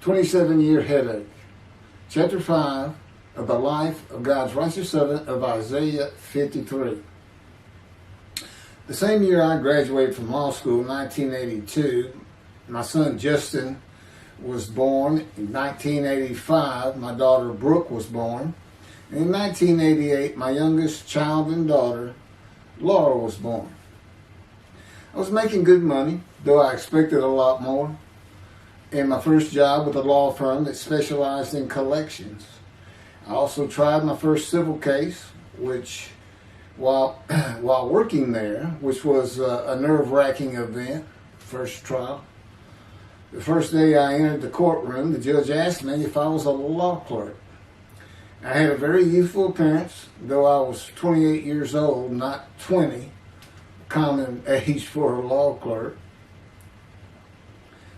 27-year headache. Chapter 5 of the life of God's righteous servant of Isaiah 53. The same year I graduated from law school in 1982, my son Justin was born. In 1985, my daughter Brooke was born. And in 1988, my youngest child and daughter, Laura, was born. I was making good money, though I expected a lot more, in my first job with a law firm that specialized in collections. I also tried my first civil case, which, while working there, which was a nerve-wracking event, first trial. The first day I entered the courtroom, the judge asked me if I was a law clerk. I had a very youthful appearance, though I was 28 years old, not 20, common age for a law clerk.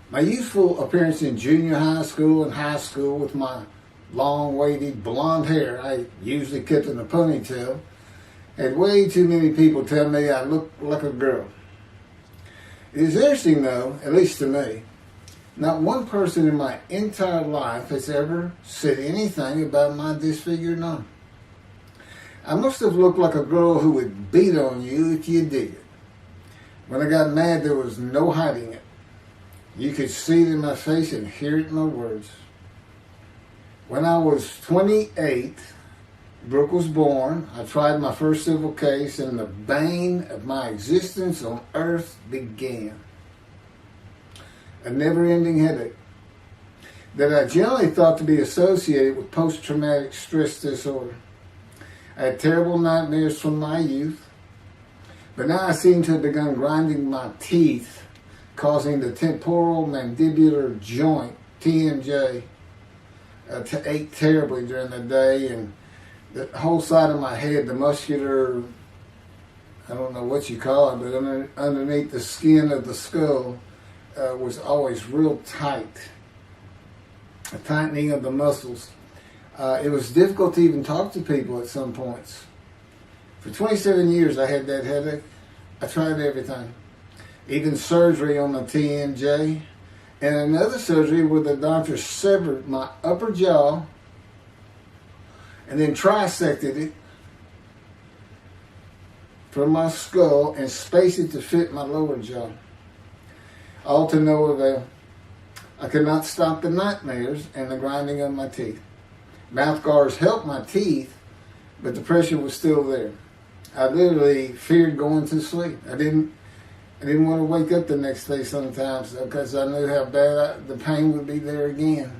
My youthful appearance in junior high school and high school with my long, wavy blonde hair, I usually kept in a ponytail, had way too many people tell me I looked like a girl. It is interesting though, at least to me, not one person in my entire life has ever said anything about my disfigured arm. I must have looked like a girl who would beat on you if you did it. When I got mad, there was no hiding it. You could see it in my face and hear it in my words. When I was 28, Brooke was born. I tried my first civil case, and the bane of my existence on earth began. A never-ending headache that I generally thought to be associated with post-traumatic stress disorder. I had terrible nightmares from my youth, but now I seem to have begun grinding my teeth, causing the temporal mandibular joint, TMJ, to ache terribly during the day, and the whole side of my head, the muscular, I don't know what you call it, but underneath the skin of the skull, was always real tight, a tightening of the muscles. It was difficult to even talk to people at some points. For 27 years I had that headache. I tried everything, even surgery on the TMJ, and another surgery where the doctor severed my upper jaw and then trisected it from my skull and spaced it to fit my lower jaw. All to no avail. I could not stop the nightmares and the grinding of my teeth. Mouth guards helped my teeth, but the pressure was still there. I literally feared going to sleep. I didn't want to wake up the next day sometimes because I knew how bad the pain would be there again.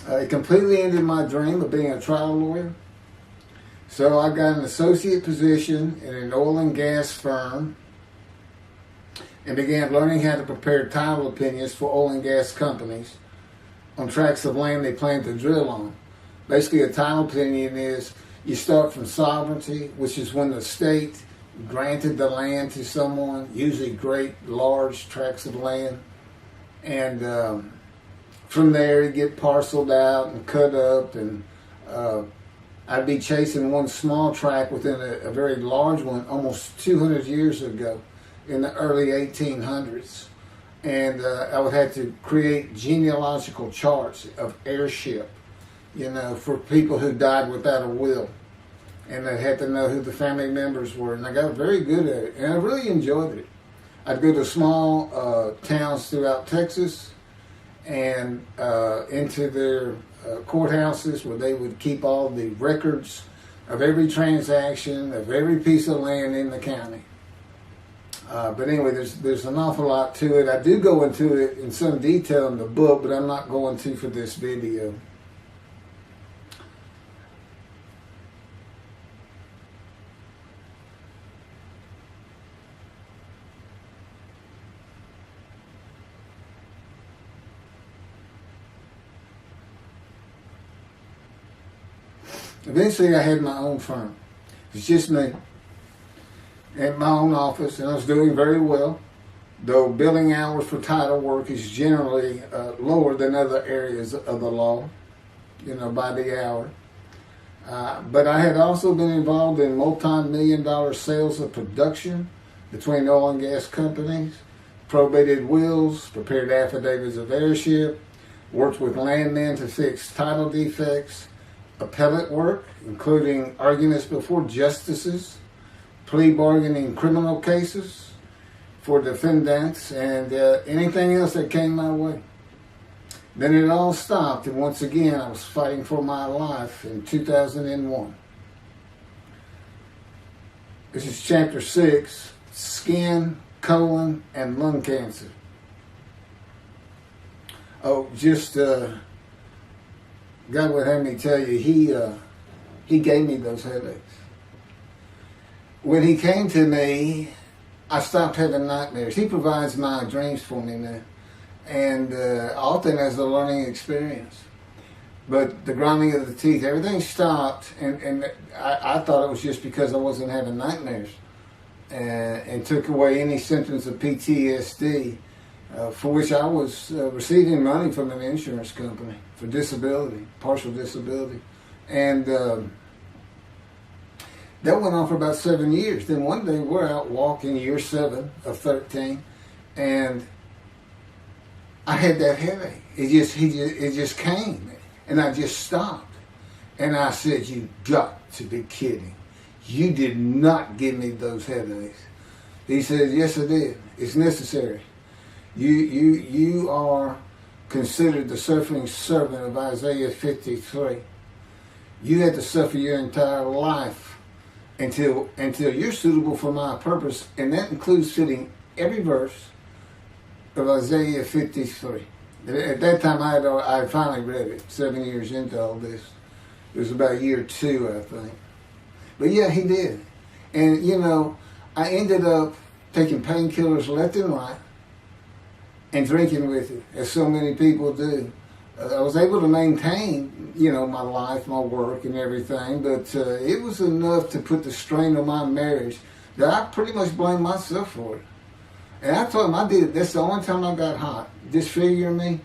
It completely ended my dream of being a trial lawyer. So I got an associate position in an oil and gas firm and began learning how to prepare title opinions for oil and gas companies on tracts of land they plan to drill on. Basically, a title opinion is you start from sovereignty, which is when the state granted the land to someone, usually great, large tracts of land, and from there you get parceled out and cut up, and I'd be chasing one small tract within a very large one almost 200 years ago in the early 1800s, and I would have to create genealogical charts of heirship, for people who died without a will, and I had to know who the family members were, and I got very good at it, and I really enjoyed it. I'd go to small towns throughout Texas and into their courthouses where they would keep all the records of every transaction, of every piece of land in the county. But anyway, there's an awful lot to it. I do go into it in some detail in the book, but I'm not going to for this video. Eventually, I had my own firm. It's just me. At my own office, and I was doing very well, though billing hours for title work is generally lower than other areas of the law, by the hour. But I had also been involved in multi-million-dollar sales of production between oil and gas companies, probated wills, prepared affidavits of heirship, worked with landmen to fix title defects, appellate work, including arguments before justices, plea bargaining in criminal cases for defendants, and anything else that came my way. Then it all stopped, and once again I was fighting for my life in 2001. This is chapter 6, skin, colon, and lung cancer. Oh, just God would have me tell you, he gave me those headaches. When he came to me, I stopped having nightmares. He provides my dreams for me now, and often as a learning experience. But the grinding of the teeth, everything stopped, and I thought it was just because I wasn't having nightmares, and took away any symptoms of PTSD, for which I was receiving money from an insurance company for disability, partial disability. And that went on for about 7 years. Then one day we're out walking, year 7 of 13, and I had that headache. It just came, and I just stopped. And I said, "You got to be kidding. You did not give me those headaches." He said, "Yes, I did. It's necessary. You are considered the suffering servant of Isaiah 53. You had to suffer your entire life until you're suitable for my purpose," and that includes fitting every verse of Isaiah 53. At that time, I finally read it, 7 years into all this. It was about year 2, I think. But yeah, he did. And, I ended up taking painkillers left and right and drinking with it, as so many people do. I was able to maintain, my life, my work, and everything, but it was enough to put the strain on my marriage that I pretty much blamed myself for it. And I told him I did it. That's the only time I got hot. Disfiguring me,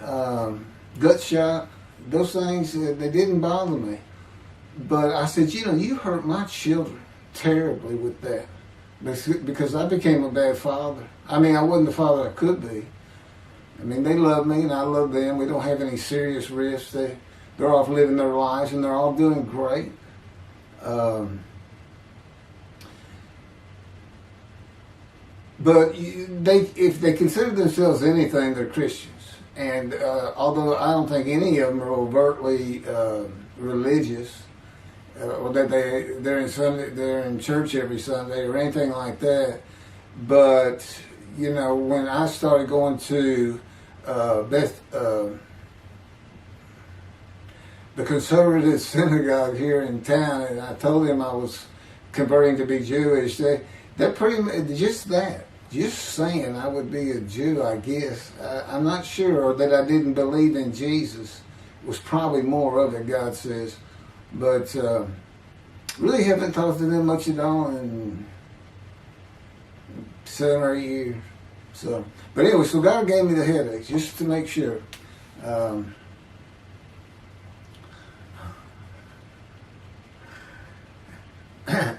gut shot, those things, they didn't bother me. But I said, you hurt my children terribly with that, because I became a bad father. I wasn't the father I could be. They love me and I love them. We don't have any serious risks. They're off living their lives and they're all doing great. But if they consider themselves anything, they're Christians. And although I don't think any of them are overtly religious, or that they're in church every Sunday or anything like that, but when I started going to the conservative synagogue here in town, and I told them I was converting to be Jewish, they're pretty much just saying I would be a Jew, I guess. I'm not sure, or that I didn't believe in Jesus was probably more of it, God says. But really haven't talked to them much at all in 7 or 8 years. But anyway, so God gave me the headaches just to make sure.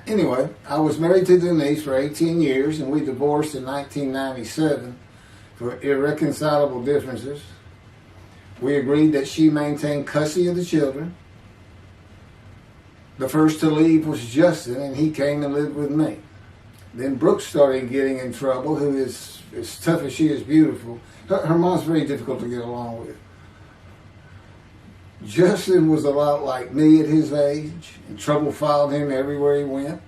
Anyway, I was married to Denise for 18 years, and we divorced in 1997 for irreconcilable differences. We agreed that she maintain custody of the children. The first to leave was Justin, and he came and lived with me. Then Brooke started getting in trouble, who is as tough as she is beautiful. Her mom's very difficult to get along with. Justin was a lot like me at his age, and trouble followed him everywhere he went.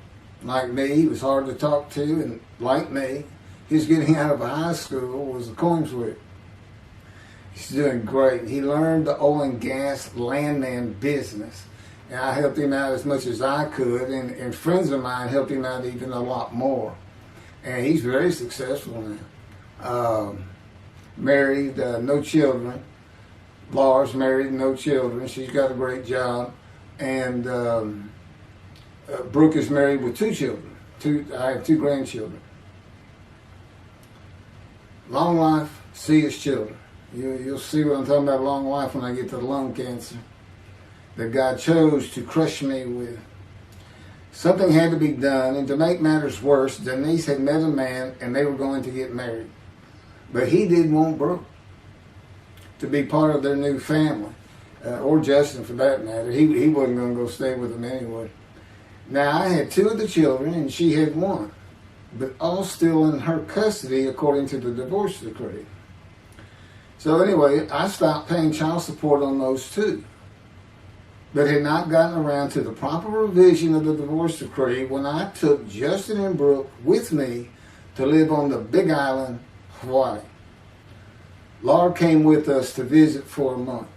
Like me, he was hard to talk to, and like me, his getting out of high school was a coin flip. He's doing great. He learned the oil and gas landman business, and I helped him out as much as I could, and friends of mine helped him out even a lot more. And he's very successful now. Married, no children. Laura's married, no children. She's got a great job. And Brooke is married with 2 children. I have 2 grandchildren. Long life, see his children. You'll see what I'm talking about, long life, when I get to the lung cancer that God chose to crush me with. Something had to be done, and to make matters worse, Denise had met a man and they were going to get married. But he didn't want Brooke. to be part of their new family, or Justin for that matter. He wasn't going to go stay with them anyway. Now, I had 2 of the children, and she had 1, but all still in her custody according to the divorce decree. So anyway, I stopped paying child support on those 2, but had not gotten around to the proper revision of the divorce decree when I took Justin and Brooke with me to live on the Big Island, Hawaii. Laura came with us to visit for a month.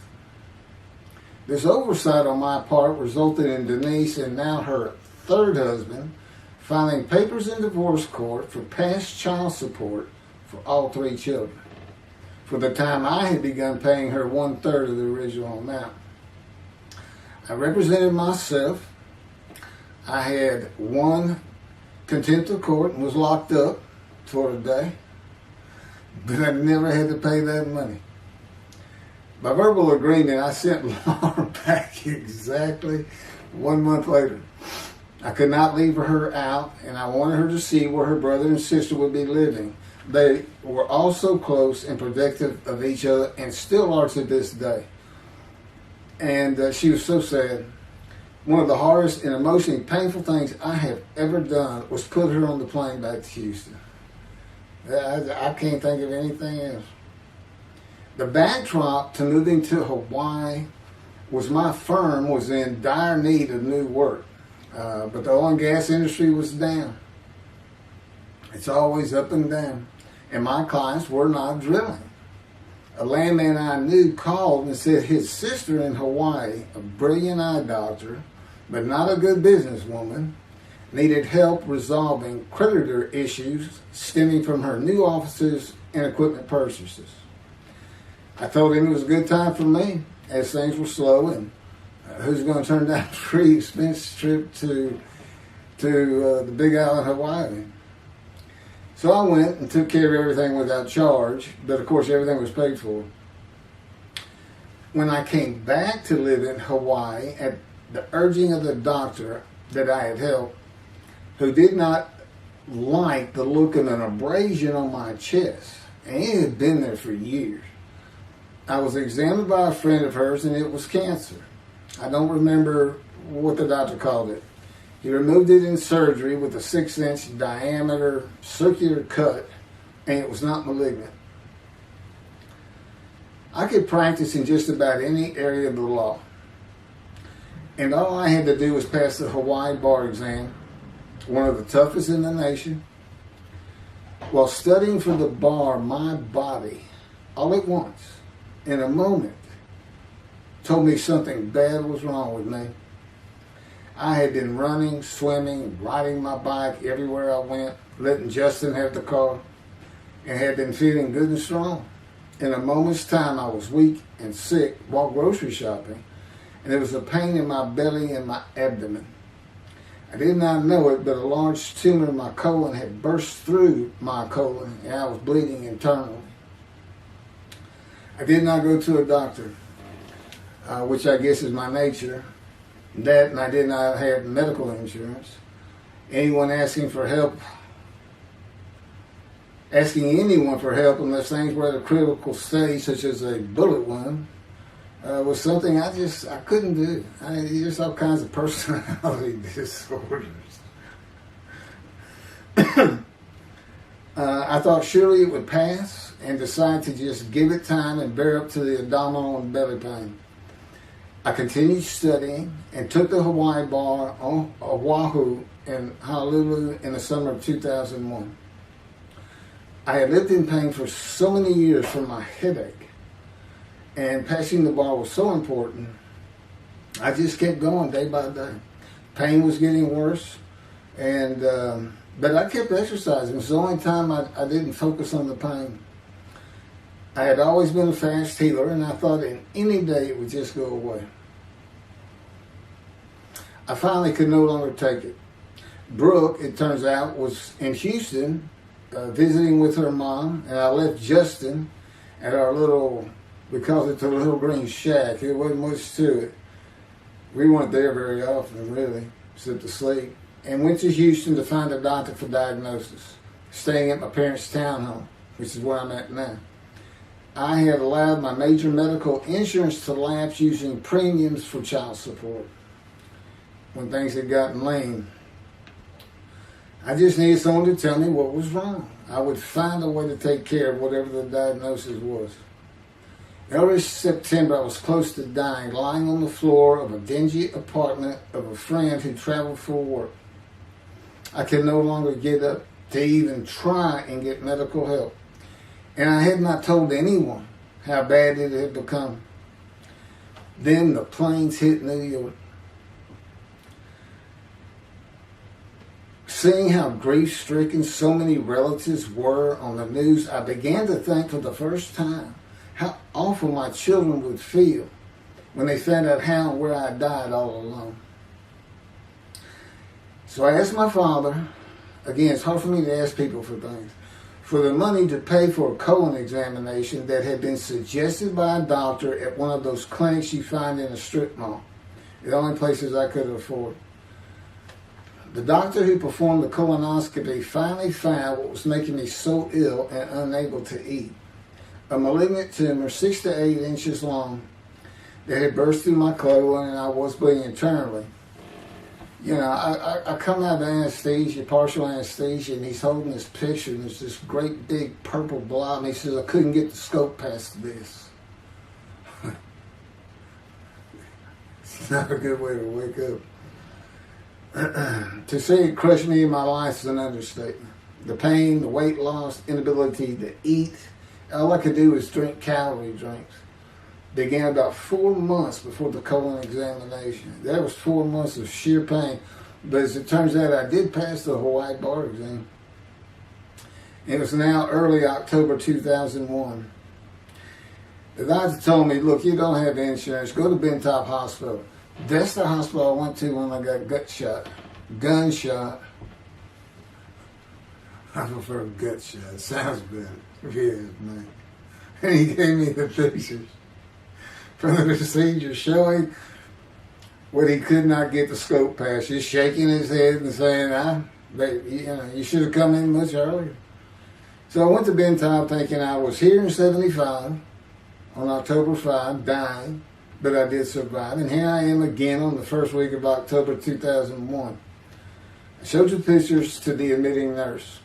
This oversight on my part resulted in Denise and now her 3rd husband filing papers in divorce court for past child support for all 3 children, for the time I had begun paying her 1/3 of the original amount. I represented myself. I had won contempt of court and was locked up for a day, but I never had to pay that money. By verbal agreement, I sent Laura back exactly 1 month later. I could not leave her out, and I wanted her to see where her brother and sister would be living. They were all so close and protective of each other, and still are to this day. And she was so sad. One of the hardest and emotionally painful things I have ever done was put her on the plane back to Houston. I can't think of anything else. The backdrop to moving to Hawaii was my firm was in dire need of new work. But the oil and gas industry was down. It's always up and down. And my clients were not drilling. A landman I knew called and said his sister in Hawaii, a brilliant eye doctor, but not a good businesswoman, needed help resolving creditor issues stemming from her new offices and equipment purchases. I told him it was a good time for me, as things were slow, and who's going to turn down a free expense trip to the Big Island, Hawaii? So I went and took care of everything without charge, but of course everything was paid for. When I came back to live in Hawaii at the urging of the doctor that I had helped, who did not like the look of an abrasion on my chest, and it had been there for years, I was examined by a friend of hers, and it was cancer. I don't remember what the doctor called it. He removed it in surgery with a 6-inch diameter circular cut, and it was not malignant. I could practice in just about any area of the law, and all I had to do was pass the Hawaii bar exam, one of the toughest in the nation. While studying for the bar, my body, all at once, in a moment, told me something bad was wrong with me. I had been running, swimming, riding my bike everywhere I went, letting Justin have the car, and had been feeling good and strong. In a moment's time, I was weak and sick while grocery shopping, and there was a pain in my belly and my abdomen. I did not know it, but a large tumor in my colon had burst through my colon, and I was bleeding internally. I did not go to a doctor, which I guess is my nature. That, and I did not have medical insurance. Anyone asking for help, asking anyone for help unless things were at a critical stage, such as a bullet wound, was something I couldn't do. There's all kinds of personality disorders. I thought surely it would pass, and decided to just give it time and bear up to the abdominal and belly pain. I continued studying and took the Hawaii bar on Oahu and Honolulu in the summer of 2001. I had lived in pain for so many years from my headache, and passing the bar was so important. I just kept going day by day. Pain was getting worse, and but I kept exercising. It was the only time I didn't focus on the pain. I had always been a fast healer, and I thought in any day it would just go away. I finally could no longer take it. Brooke, it turns out, was in Houston visiting with her mom, and I left Justin at our little, we called it the Little Green Shack. There wasn't much to it. We weren't there very often, really, except to sleep, and went to Houston to find a doctor for diagnosis, staying at my parents' townhome, which is where I'm at now. I had allowed my major medical insurance to lapse using premiums for child support when things had gotten lean. I just needed someone to tell me what was wrong. I would find a way to take care of whatever the diagnosis was. Early September, I was close to dying, lying on the floor of a dingy apartment of a friend who traveled for work. I could no longer get up to even try and get medical help. And I had not told anyone how bad it had become. Then the planes hit New York. Seeing how grief-stricken so many relatives were on the news, I began to think for the first time how awful my children would feel when they found out how and where I died all alone. So I asked my father, again, it's hard for me to ask people for things, for the money to pay for a colon examination that had been suggested by a doctor at one of those clinics you find in a strip mall, the only places I could afford. The doctor who performed the colonoscopy finally found what was making me so ill and unable to eat. A malignant tumor 6 to 8 inches long that had burst through my colon, and I was bleeding internally. You know, I come out of anesthesia, partial anesthesia, and he's holding this picture, and there's this great big purple blob, and he says, I couldn't get the scope past this. It's not a good way to wake up. To say it crushed me in my life is an understatement. The pain, the weight loss, inability to eat, all I could do was drink calorie drinks. Began about 4 months before the colon examination. That was 4 months of sheer pain. But as it turns out, I did pass the Hawaii bar exam. It was now early October 2001. The doctor told me, look, you don't have insurance. Go to Bentop Hospital. That's the hospital I went to when I got gunshot. I prefer gut shot. It sounds better. Yes, man. And he gave me the pictures from the procedure showing what he could not get the scope past. Just shaking his head and saying, you should have come in much earlier. So I went to Bentop thinking I was here in 75 on October 5, dying, but I did survive. And here I am again on the first week of October 2001. I showed the pictures to the admitting nurse.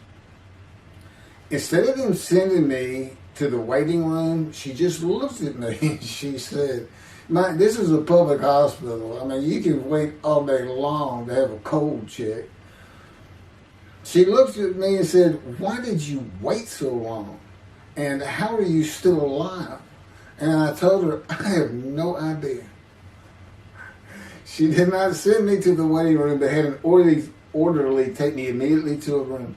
Instead of them sending me to the waiting room, she just looked at me and she said, this is a public hospital. I mean, you can wait all day long to have a cold check. She looked at me and said, why did you wait so long? And how are you still alive? And I told her, I have no idea. She did not send me to the waiting room, but had an orderly take me immediately to a room.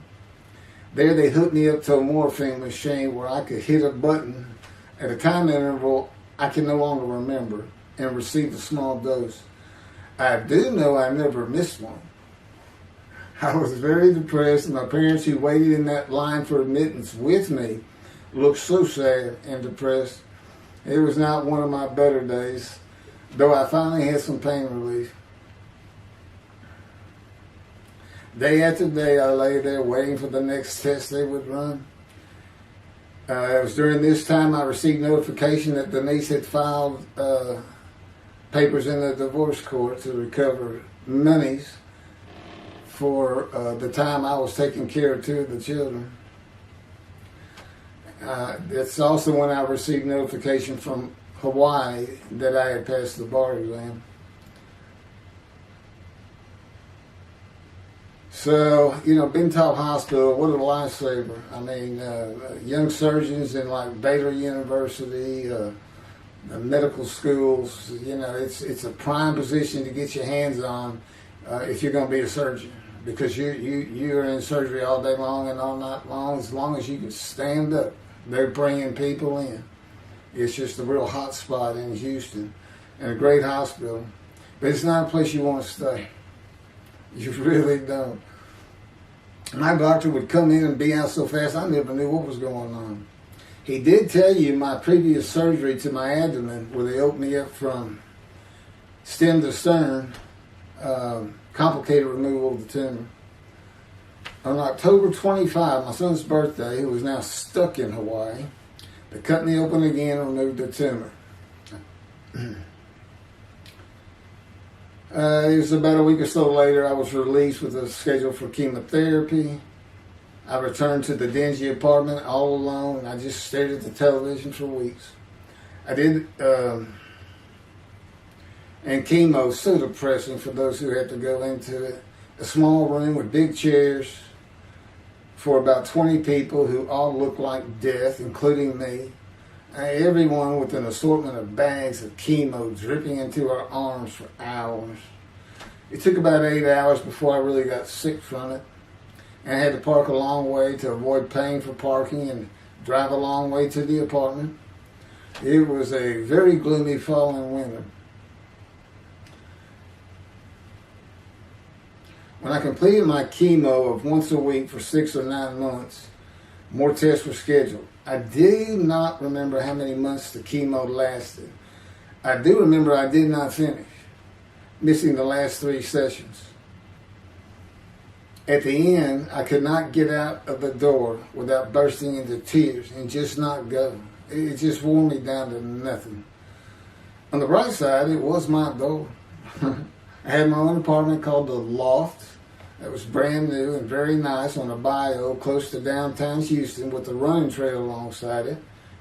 There they hooked me up to a morphine machine where I could hit a button at a time interval I can no longer remember and receive a small dose. I do know I never missed one. I was very depressed, and my parents who waited in that line for admittance with me looked so sad and depressed. It was not one of my better days, though I finally had some pain relief. Day after day, I lay there waiting for the next test they would run. It was during this time I received notification that Denise had filed papers in the divorce court to recover monies for the time I was taking care of 2 of the children. It's also when I received notification from Hawaii that I had passed the bar exam. So, Bentop Hospital, what a lifesaver. I mean, young surgeons in like Baylor University, the medical schools, it's a prime position to get your hands on if you're going to be a surgeon, because you're in surgery all day long and all night long. As long as you can stand up, they're bringing people in. It's just a real hot spot in Houston and a great hospital, but it's not a place you want to stay. You really don't. My doctor would come in and be out so fast I never knew what was going on. He did tell you my previous surgery to my abdomen, where they opened me up from stem to stern, complicated removal of the tumor. On October 25, my son's birthday, who was now stuck in Hawaii, They cut me open again and removed the tumor. It was about a week or so later, I was released with a schedule for chemotherapy. I returned to the dingy apartment all alone, and I just stared at the television for weeks. I did, and chemo was so depressing for those who had to go into it. A small room with big chairs for about 20 people who all looked like death, including me. Everyone with an assortment of bags of chemo dripping into our arms for hours. It took about 8 hours before I really got sick from it. And I had to park a long way to avoid paying for parking and drive a long way to the apartment. It was a very gloomy fall and winter. When I completed my chemo of once a week for 6 or 9 months, more tests were scheduled. I do not remember how many months the chemo lasted. I do remember I did not finish, missing the last 3 sessions. At the end, I could not get out of the door without bursting into tears and just not go. It just wore me down to nothing. On the bright side, it was my door. I had my own apartment called the Loft. It was brand new and very nice on a bayou close to downtown Houston with a running trail alongside it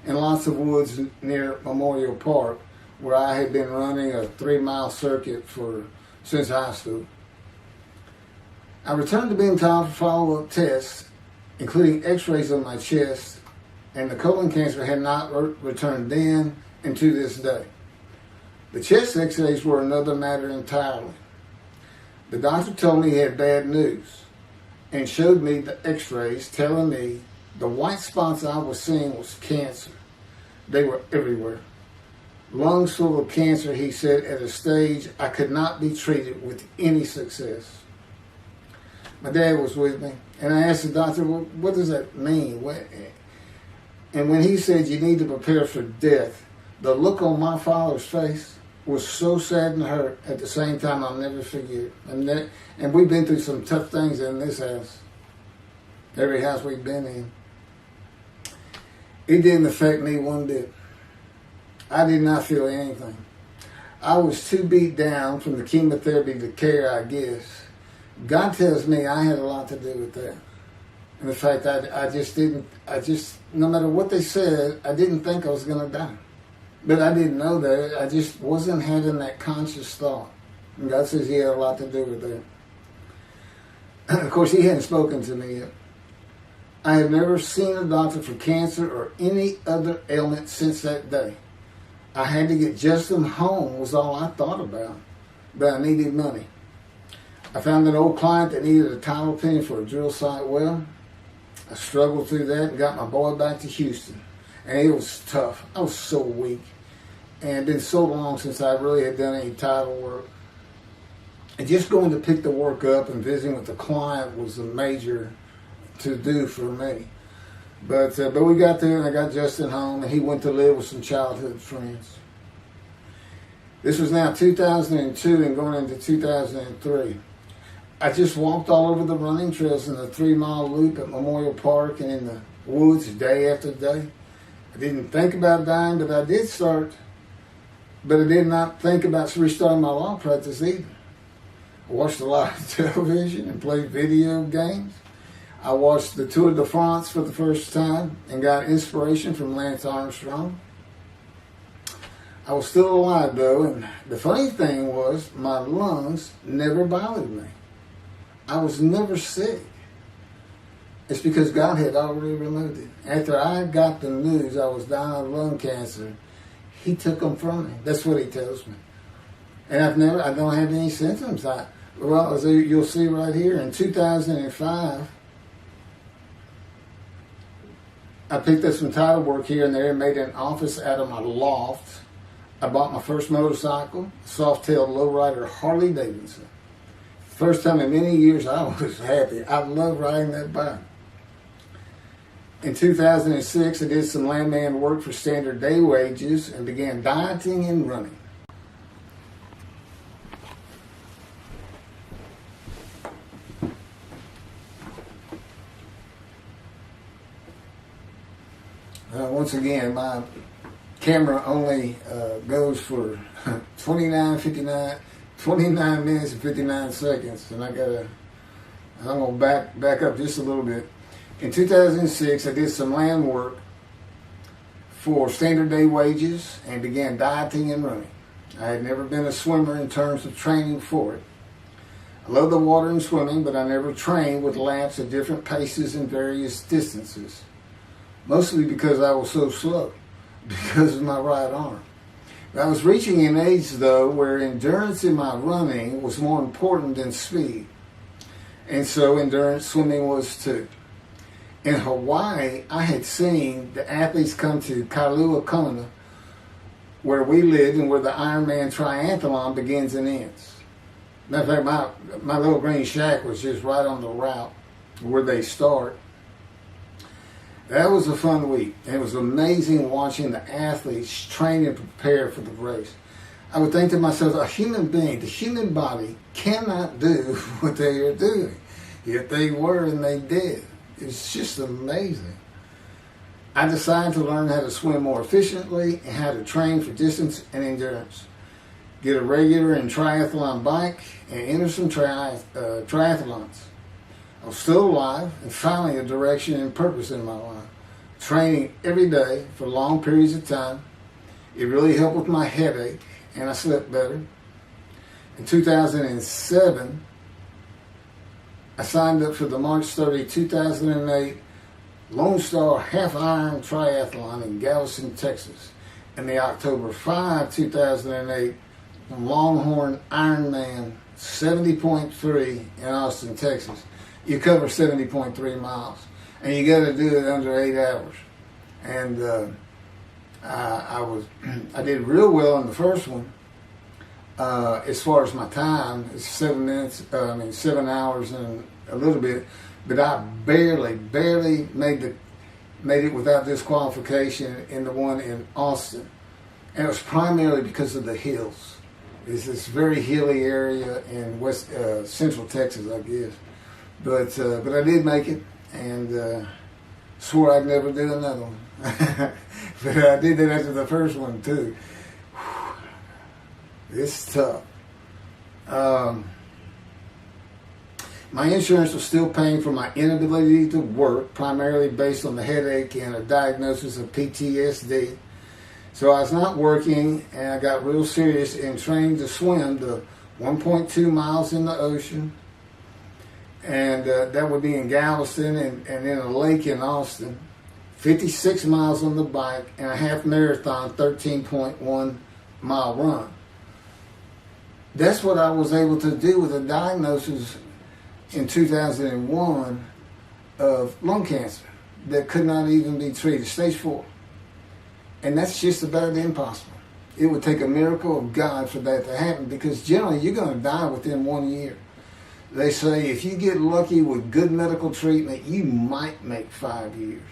and lots of woods near Memorial Park where I had been running a 3-mile circuit since high school. I returned to Benton for follow-up tests, including x-rays of my chest, and the colon cancer had not returned then and to this day. The chest x-rays were another matter entirely. The doctor told me he had bad news and showed me the x-rays telling me the white spots I was seeing was cancer. They were everywhere. Lungs full of cancer, he said, at a stage I could not be treated with any success. My dad was with me, and I asked the doctor, well, what does that mean? And when he said you need to prepare for death, the look on my father's face was so sad and hurt at the same time I'll never forget. And we've been through some tough things in this house. Every house we've been in. It didn't affect me one bit. I did not feel anything. I was too beat down from the chemotherapy to care, I guess. God tells me I had a lot to do with that. And in fact, I just, no matter what they said, I didn't think I was going to die. But I didn't know that. I just wasn't having that conscious thought. And God says he had a lot to do with that. Of course, he hadn't spoken to me yet. I had never seen a doctor for cancer or any other ailment since that day. I had to get Justin home was all I thought about. But I needed money. I found an old client that needed a title opinion for a drill site well. I struggled through that and got my boy back to Houston. And it was tough. I was so weak. And it had been so long since I really had done any title work. And just going to pick the work up and visiting with the client was a major to-do for me. But we got there and I got Justin home and he went to live with some childhood friends. This was now 2002 and going into 2003. I just walked all over the running trails in the 3-mile loop at Memorial Park and in the woods day after day. I didn't think about dying, but I did but I did not think about restarting my law practice either. I watched a lot of television and played video games. I watched the Tour de France for the first time and got inspiration from Lance Armstrong. I was still alive though, and the funny thing was my lungs never bothered me. I was never sick. It's because God had already removed it. After I got the news I was dying of lung cancer, he took them from me. That's what he tells me. And I don't have any symptoms. As you'll see right here, in 2005, I picked up some title work here and there and made an office out of my loft. I bought my first motorcycle, a soft-tailed lowrider Harley Davidson. First time in many years I was happy. I loved riding that bike. In 2006, I did some landman work for standard day wages and began dieting and running. Once once again, my camera only goes for 29 minutes and 59 seconds, and I'm going to back up just a little bit. In 2006, I did some land work for standard day wages and began dieting and running. I had never been a swimmer in terms of training for it. I love the water and swimming, but I never trained with laps at different paces and various distances. Mostly because I was so slow, because of my right arm. I was reaching an age, though, where endurance in my running was more important than speed. And so endurance swimming was too. In Hawaii, I had seen the athletes come to Kailua Kona, where we lived and where the Ironman triathlon begins and ends. Matter of fact, my little green shack was just right on the route where they start. That was a fun week. And it was amazing watching the athletes train and prepare for the race. I would think to myself, a human being, the human body cannot do what they are doing. Yet they were and they did. It's just amazing. I decided to learn how to swim more efficiently and how to train for distance and endurance. Get a regular and triathlon bike and enter some triathlons. I was still alive and finally a direction and purpose in my life. Training every day for long periods of time. It really helped with my headache and I slept better. In 2007, I signed up for the March 30, 2008 Lone Star Half Iron Triathlon in Galveston, Texas. And the October 5, 2008 Longhorn Ironman 70.3 in Austin, Texas. You cover 70.3 miles. And you got to do it under 8 hours. And I did real well in the first one. As far as my time, it's 7 hours and a little bit, but I barely made it without disqualification in the one in Austin, and it was primarily because of the hills. It's this very hilly area in central Texas, I guess, but I did make it, and swore I'd never do another one. But I did that after the first one too. It's tough. My insurance was still paying for my inability to work, primarily based on the headache and a diagnosis of PTSD. So I was not working, and I got real serious in training to swim the 1.2 miles in the ocean, and that would be in Galveston and in a lake in Austin, 56 miles on the bike, and a half marathon, 13.1 mile run. That's what I was able to do with a diagnosis in 2001 of lung cancer that could not even be treated, stage 4. And that's just about impossible. It would take a miracle of God for that to happen, because generally you're going to die within 1 year. They say if you get lucky with good medical treatment, you might make 5 years.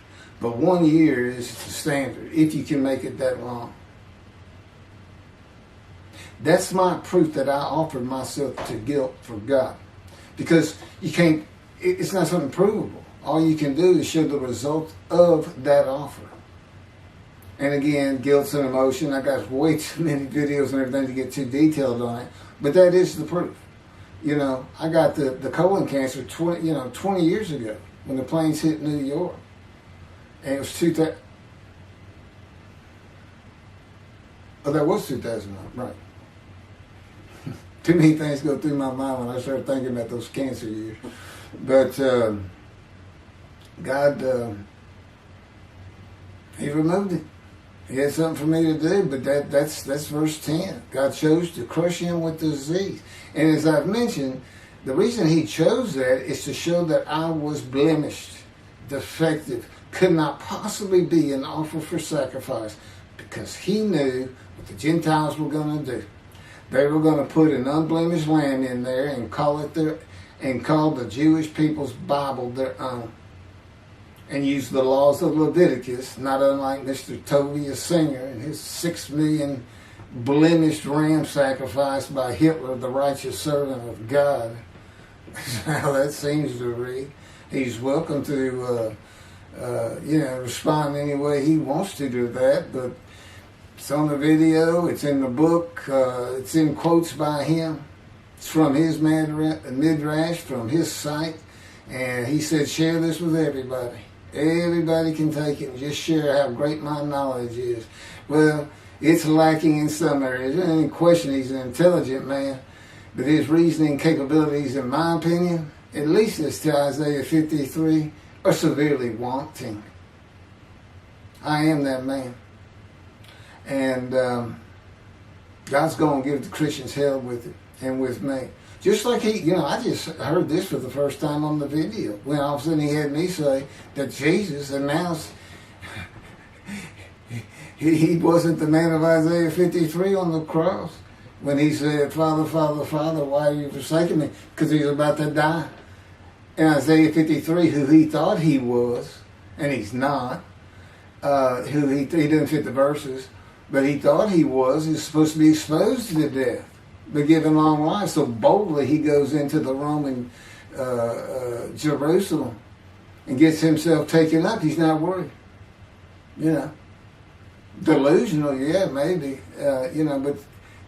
But 1 year is the standard, if you can make it that long. That's my proof that I offered myself to guilt for God. Because you can't, it's not something provable. All you can do is show the result of that offer. And again, guilt's an emotion. I got way too many videos and everything to get too detailed on it. But that is the proof. You know, I got the colon cancer 20 years ago when the planes hit New York. And it was 2000. Oh, that was 2001, right. Too many things go through my mind when I start thinking about those cancer years. But God, He removed it. He had something for me to do, but that's verse 10. God chose to crush him with disease. And as I've mentioned, the reason He chose that is to show that I was blemished, defective, could not possibly be an offer for sacrifice, because He knew what the Gentiles were going to do. They were going to put an unblemished lamb in there and call the Jewish people's Bible their own, and use the laws of Leviticus, not unlike Mr. Tovey, a singer, and his 6 million blemished ram sacrifice by Hitler, the righteous servant of God. That's how that seems to read. He's welcome to respond any way he wants to that. But it's on the video, it's in the book, it's in quotes by him. It's from his midrash, from his site. And he said, share this with everybody. Everybody can take it and just share how great my knowledge is. Well, it's lacking in some areas. There's any question he's an intelligent man. But his reasoning capabilities, in my opinion, at least as to Isaiah 53, are severely wanting. I am that man. And God's going to give the Christians hell with it and with me. Just like I just heard this for the first time on the video. When all of a sudden he had me say that Jesus announced he wasn't the man of Isaiah 53 on the cross. When he said, Father, Father, Father, why are you forsaking me? Because he was about to die. In Isaiah 53, who he thought he was, and he's not, who he didn't fit the verses, but he thought he was, he's supposed to be exposed to death, but given long life. So boldly he goes into the Roman Jerusalem and gets himself taken up. He's not worried. Delusional, yeah, maybe, but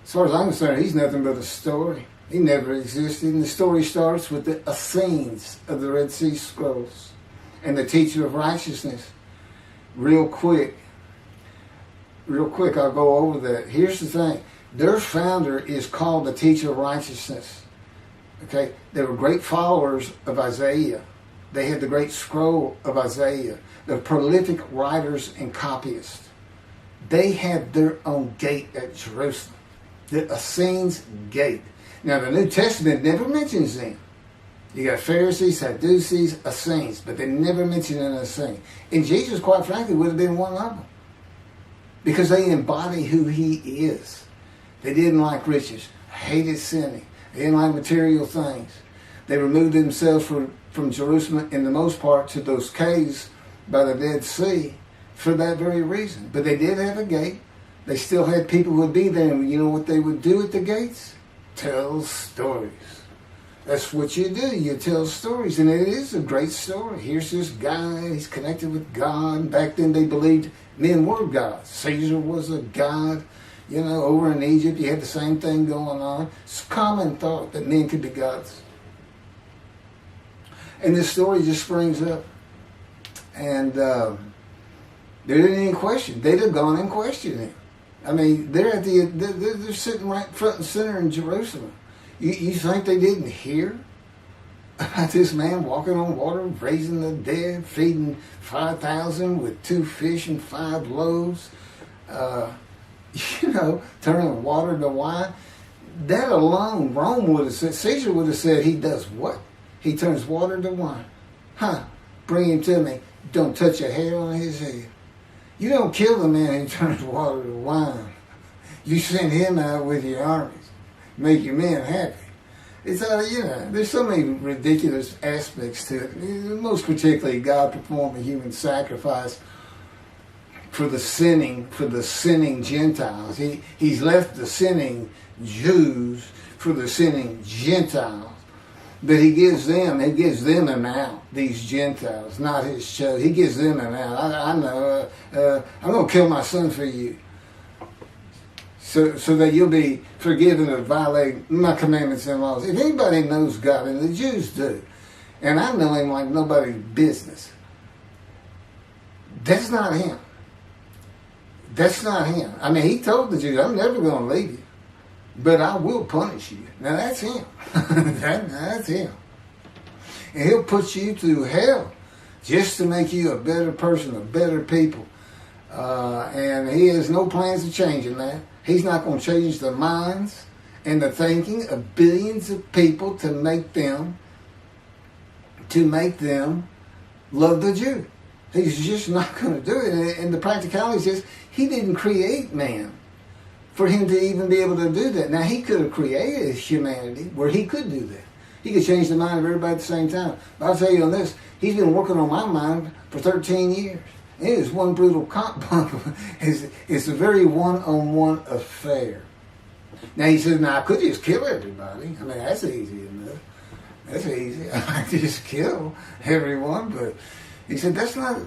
as far as I'm concerned, he's nothing but a story. He never existed. And the story starts with the Essenes of the Red Sea Scrolls and the teacher of righteousness. Real quick, I'll go over that. Here's the thing. Their founder is called the teacher of righteousness. Okay? They were great followers of Isaiah. They had the great scroll of Isaiah. They're prolific writers and copyists. They had their own gate at Jerusalem. The Essenes gate. Now, the New Testament never mentions them. You got Pharisees, Sadducees, Essenes, but they never mention an Essene. And Jesus, quite frankly, would have been one of them. Because they embody who he is. They didn't like riches, hated sinning. They didn't like material things. They removed themselves from Jerusalem, in the most part, to those caves by the Dead Sea for that very reason. But they did have a gate. They still had people who would be there, and you know what they would do at the gates? Tell stories. That's what you do. You tell stories, and it is a great story. Here's this guy, he's connected with God. Back then they believed men were gods. Caesar was a god. Over in Egypt you had the same thing going on. It's a common thought that men could be gods. And this story just springs up. And there didn't any question. They'd have gone and questioned him. I mean, they're sitting right front and center in Jerusalem. You think they didn't hear about this man walking on water, raising the dead, feeding 5,000 with 2 fish and 5 loaves, turning water to wine? That alone, Rome would have said, Caesar would have said, he does what? He turns water to wine. Bring him to me. Don't touch a hair on his head. You don't kill the man who turns water to wine. You send him out with your armies. Make your men happy. It's there's so many ridiculous aspects to it. Most particularly, God performed a human sacrifice for the sinning Gentiles. He's left the sinning Jews for the sinning Gentiles. But he gives them an out, these Gentiles, not his chosen. He gives them an out. I know, I'm going to kill my son for you. So that you'll be forgiven of violating my commandments and laws. If anybody knows God, and the Jews do, and I know him like nobody's business, that's not him. That's not him. I mean, he told the Jews, I'm never going to leave you, but I will punish you. Now that's him. That's him. And he'll put you through hell just to make you a better person, a better people. And he has no plans of changing that. He's not going to change the minds and the thinking of billions of people to make them love the Jew. He's just not going to do it. And the practicality is he didn't create man for him to even be able to do that. Now, he could have created humanity where he could do that. He could change the mind of everybody at the same time. But I'll tell you on this, he's been working on my mind for 13 years. It is one brutal cop bump. It's a very one-on-one affair. Now, he says, I could just kill everybody. I mean, that's easy enough. That's easy. I just kill everyone, but He said, that's not,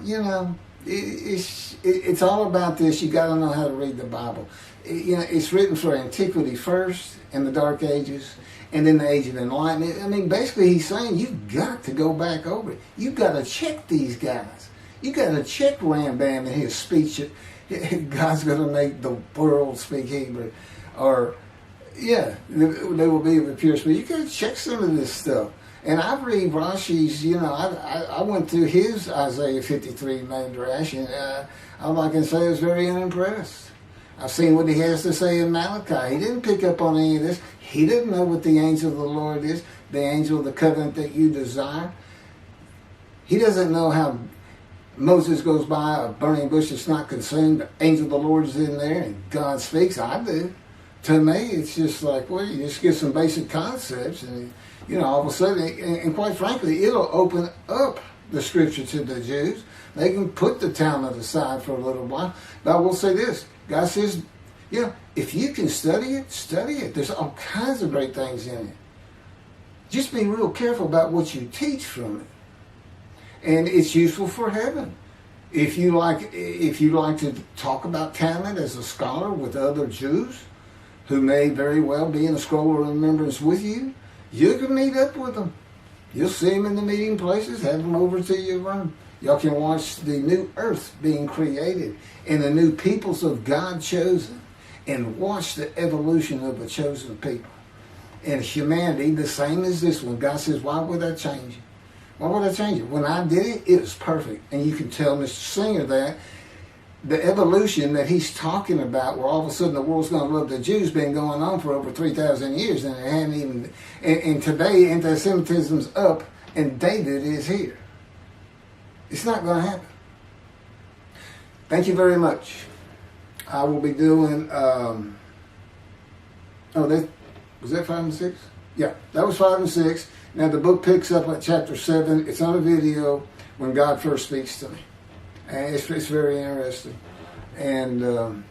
it's all about this. You got to know how to read the Bible. It's written for antiquity first, in the Dark Ages, and then the Age of Enlightenment. I mean, basically he's saying you've got to go back over it. You've got to check these guys. You've got to check Rambam and his speech. God's going to make the world speak Hebrew. Or, they will be of a pure speech. You got to check some of this stuff. And I read Rashi's, I went through his Isaiah 53 Midrash, and all I can say is very unimpressed. I've seen what he has to say in Malachi. He didn't pick up on any of this. He didn't know what the angel of the Lord is, the angel of the covenant that you desire. He doesn't know how Moses goes by a burning bush that's not consumed. The angel of the Lord is in there, and God speaks. I do. To me, it's just like, well, you just get some basic concepts, and all of a sudden, and quite frankly, it'll open up the scripture to the Jews. They can put the Talmud aside for a little while. But I will say this. God says, if you can study it, study it. There's all kinds of great things in it. Just be real careful about what you teach from it. And it's useful for heaven. If you like to talk about Talmud as a scholar with other Jews who may very well be in a scroll of remembrance with you, you can meet up with them. You'll see them in the meeting places, have them over to your room. Y'all can watch the new earth being created and the new peoples of God chosen, and watch the evolution of the chosen people. And humanity, the same as this one. God says, why would I change it? Why would I change it? When I did it, it was perfect. And you can tell Mr. Singer that the evolution that he's talking about, where all of a sudden the world's going to love the Jews, been going on for over 3,000 years, and it hadn't even. And today, anti-Semitism's up, and David is here. It's not going to happen. Thank you very much. I will be doing. Was that 5 and 6? Yeah, that was 5 and 6. Now the book picks up at chapter 7. It's on a video when God first speaks to me. And it's very interesting. And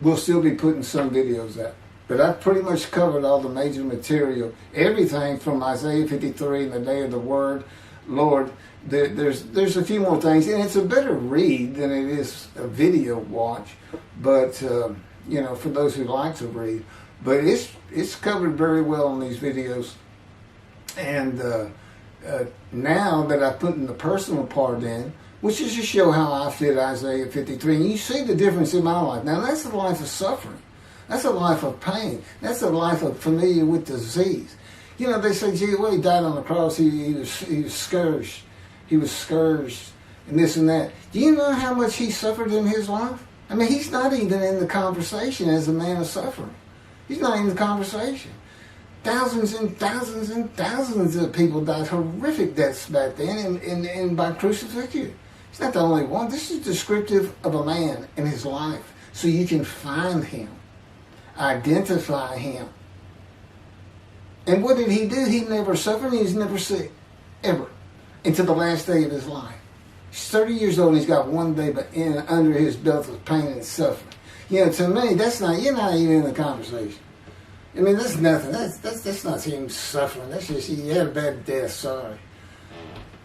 we'll still be putting some videos out. But I've pretty much covered all the major material. Everything from Isaiah 53 and the day of the word, Lord. There's a few more things. And it's a better read than it is a video watch. But, for those who like to read. But it's covered very well in these videos. And now that I've put the personal part in, which is to show how I fit Isaiah 53, and you see the difference in my life. Now that's a life of suffering. That's a life of pain. That's a life of familiar with disease. They say, gee, well, he died on the cross. He was scourged. He was scourged and this and that. Do you know how much he suffered in his life? I mean, he's not even in the conversation as a man of suffering. He's not in the conversation. Thousands and thousands and thousands of people died horrific deaths back then and by crucifixion. He's not the only one. This is descriptive of a man in his life. So you can find him, identify him. And what did he do? He never suffered. He was never sick, ever, until the last day of his life. He's 30 years old and he's got one day but under his belt of pain and suffering. To me, you're not even in the conversation. I mean, that's nothing. That's not him suffering. That's just, he had a bad death, sorry.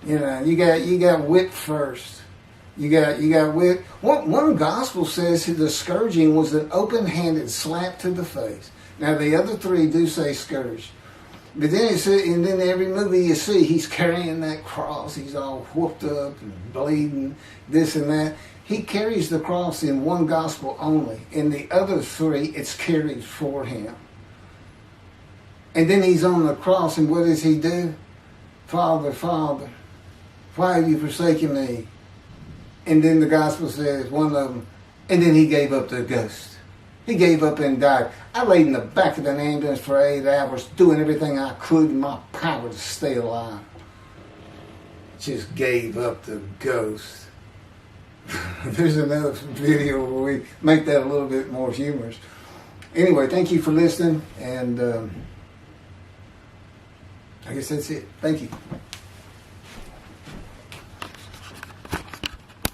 You got whipped first. You got whipped. One gospel says the scourging was an open-handed slap to the face. Now, the other three do say scourge. But then and then every movie you see, he's carrying that cross. He's all whooped up and bleeding, this and that. He carries the cross in one gospel only. In the other three, it's carried for him. And then he's on the cross, and what does he do? Father, Father, why have you forsaken me? And then the gospel says, one of them, and then he gave up the ghost. He gave up and died. I laid in the back of an ambulance for 8 hours, doing everything I could in my power to stay alive. Just gave up the ghost. There's another video where we make that a little bit more humorous. Anyway, thank you for listening, and I guess that's it. Thank you.